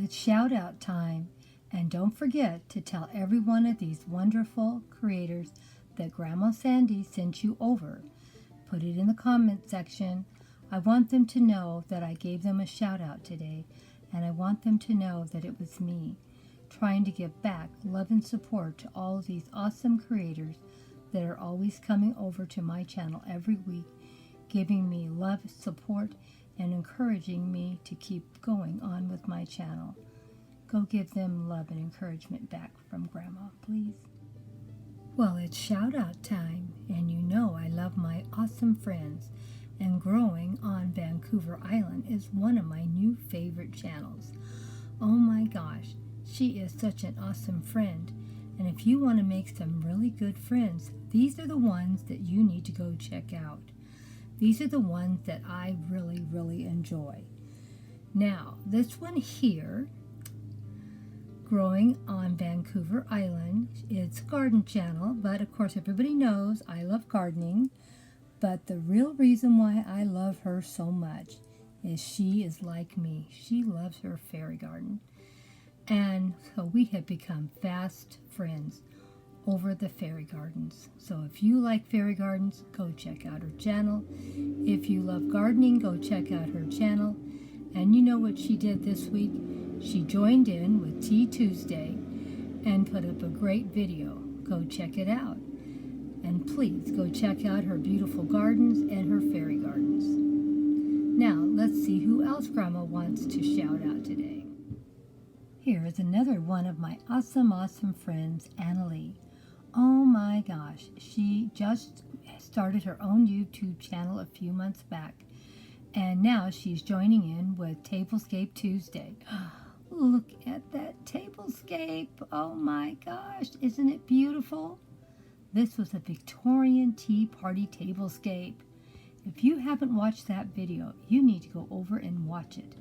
it's shout out time. And don't forget to tell every one of these wonderful creators that Grandma Sandy sent you over. Put it in the comment section. I want them to know that I gave them a shout out today, and I want them to know that it was me trying to give back love and support to all of these awesome creators that are always coming over to my channel every week, giving me love, support, and encouraging me to keep going on with my channel. Go give them love and encouragement back from Grandma, please. Well, it's shout out time, and you know I love my awesome friends, and growing on Vancouver Island is one of my new favorite channels. Oh my gosh, she is such an awesome friend, and if you want to make some really good friends, these are the ones that you need to go check out. These are the ones that I really, really enjoy. Now, this one here, growing on Vancouver Island, it's a garden channel, but of course everybody knows I love gardening. But the real reason why I love her so much is she is like me. She loves her fairy garden. And so we have become fast friends over the fairy gardens. So if you like fairy gardens, go check out her channel. If you love gardening, go check out her channel. And you know what she did this week? She joined in with Tuesday and put up a great video. Go check it out. And please go check out her beautiful gardens and her fairy gardens. Now, let's see who else Grandma wants to shout out today. Here is another one of my awesome friends, Annalie. Oh my gosh, she just started her own YouTube channel a few months back. And now she's joining in with Tablescape Tuesday. Look at that tablescape. Oh my gosh, isn't it beautiful? This was a Victorian tea party tablescape. If you haven't watched that video, you need to go over and watch it.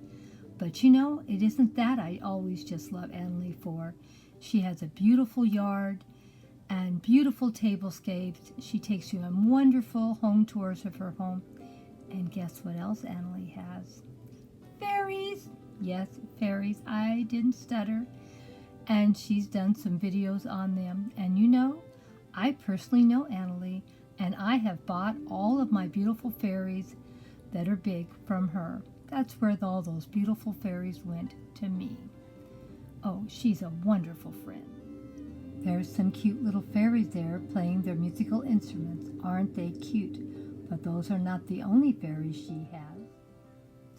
But you know, it isn't that I always just love Annalie for. She has a beautiful yard and beautiful tablescapes. She takes you on wonderful home tours of her home. And guess what else Annalie has? Fairies! Yes, fairies. I didn't stutter. And she's done some videos on them. And you know, I personally know Annalie, and I have bought all of my beautiful fairies that are big from her. That's where all those beautiful fairies went to me. Oh, she's a wonderful friend. There's some cute little fairies there playing their musical instruments. Aren't they cute? But those are not the only fairies she has.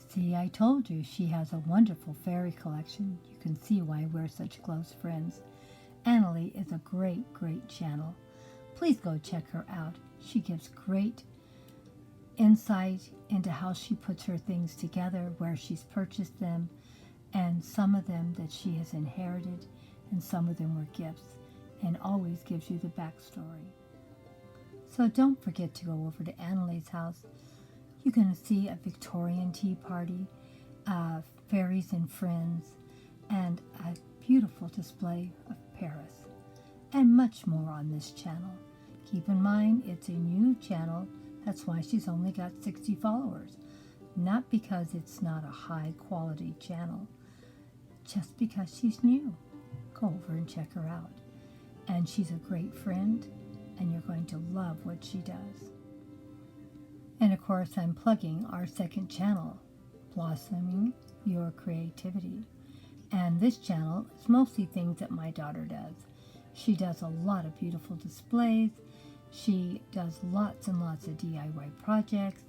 See, I told you she has a wonderful fairy collection. You can see why we're such close friends. Annalie is a great channel. Please go check her out. She gives great insight into how she puts her things together, where she's purchased them, and some of them that she has inherited, and some of them were gifts, and always gives you the backstory. So don't forget to go over to Annalie's house. You're going to see a Victorian tea party, fairies and friends, and a beautiful display of Paris, and much more on this channel. Keep in mind, it's a new channel. That's why she's only got 60 followers. Not because it's not a high quality channel, just because she's new. Go over and check her out. And she's a great friend, and you're going to love what she does. And of course, I'm plugging our second channel, Blossoming Your Creativity. And this channel is mostly things that my daughter does. She does a lot of beautiful displays. She does lots and lots of DIY projects.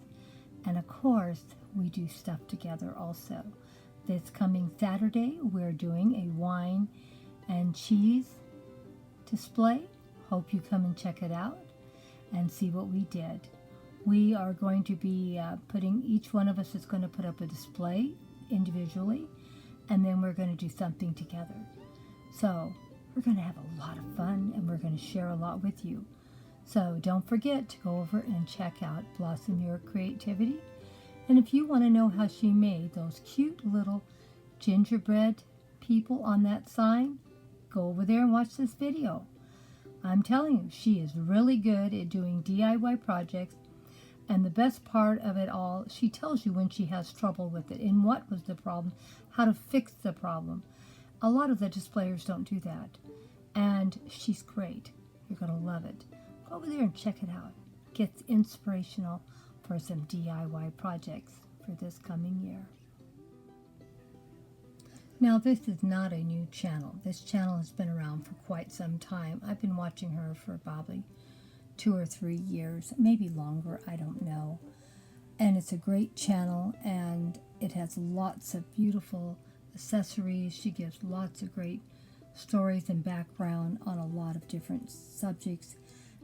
And of course, we do stuff together also. This coming Saturday, we're doing a wine and cheese display. Hope you come and check it out and see what we did. We are going to be each one of us is going to put up a display individually, and then we're going to do something together. So we're going to have a lot of fun, and we're going to share a lot with you. So don't forget to go over and check out Blossom Your Creativity. And if you want to know how she made those cute little gingerbread people on that sign, go over there and watch this video. I'm telling you, she is really good at doing DIY projects. And the best part of it all, she tells you when she has trouble with it and what was the problem, how to fix the problem. A lot of the displayers don't do that. And she's great. You're going to love it. Go over there and check it out. Get inspirational for some DIY projects for this coming year. Now, this is not a new channel. This channel has been around for quite some time. I've been watching her for probably 2 or 3 years, maybe longer, I don't know. And it's a great channel, and it has lots of beautiful accessories. She gives lots of great stories and background on a lot of different subjects,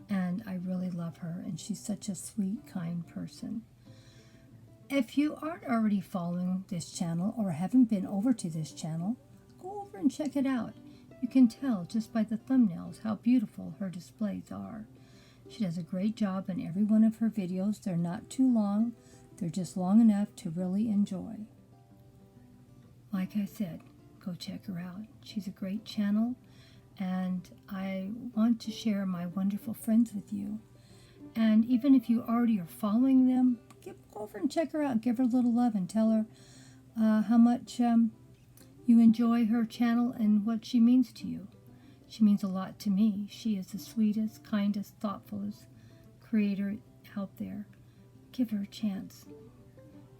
and I really love her, and she's such a sweet, kind person. If you aren't already following this channel or haven't been over to this channel, go over and check it out. You can tell just by the thumbnails how beautiful her displays are. She does a great job in every one of her videos. They're not too long. They're just long enough to really enjoy. Like I said, go check her out. She's a great channel, and I want to share my wonderful friends with you. And even if you already are following them, go over and check her out. Give her a little love and tell her how much you enjoy her channel and what she means to you. She means a lot to me. She is the sweetest, kindest, thoughtfulest creator out there. Give her a chance.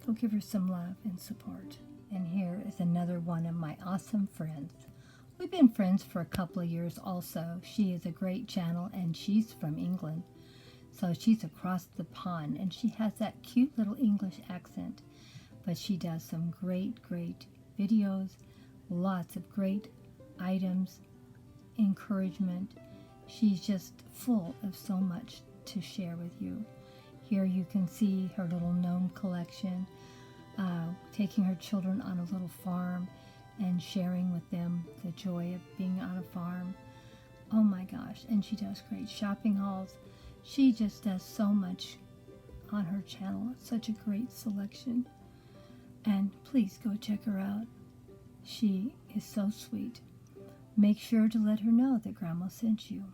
Go give her some love and support. And here is another one of my awesome friends. We've been friends for a couple of years also. She is a great channel, and she's from England. So she's across the pond, and she has that cute little English accent. But she does some great, great videos, lots of great items, encouragement. She's just full of so much to share with you. Here you can see her little gnome collection, taking her children on a little farm and sharing with them the joy of being on a farm. Oh my gosh, and she does great shopping hauls. She just does so much on her channel. Such a great selection. And please go check her out. She is so sweet. Make sure to let her know that Grandma sent you.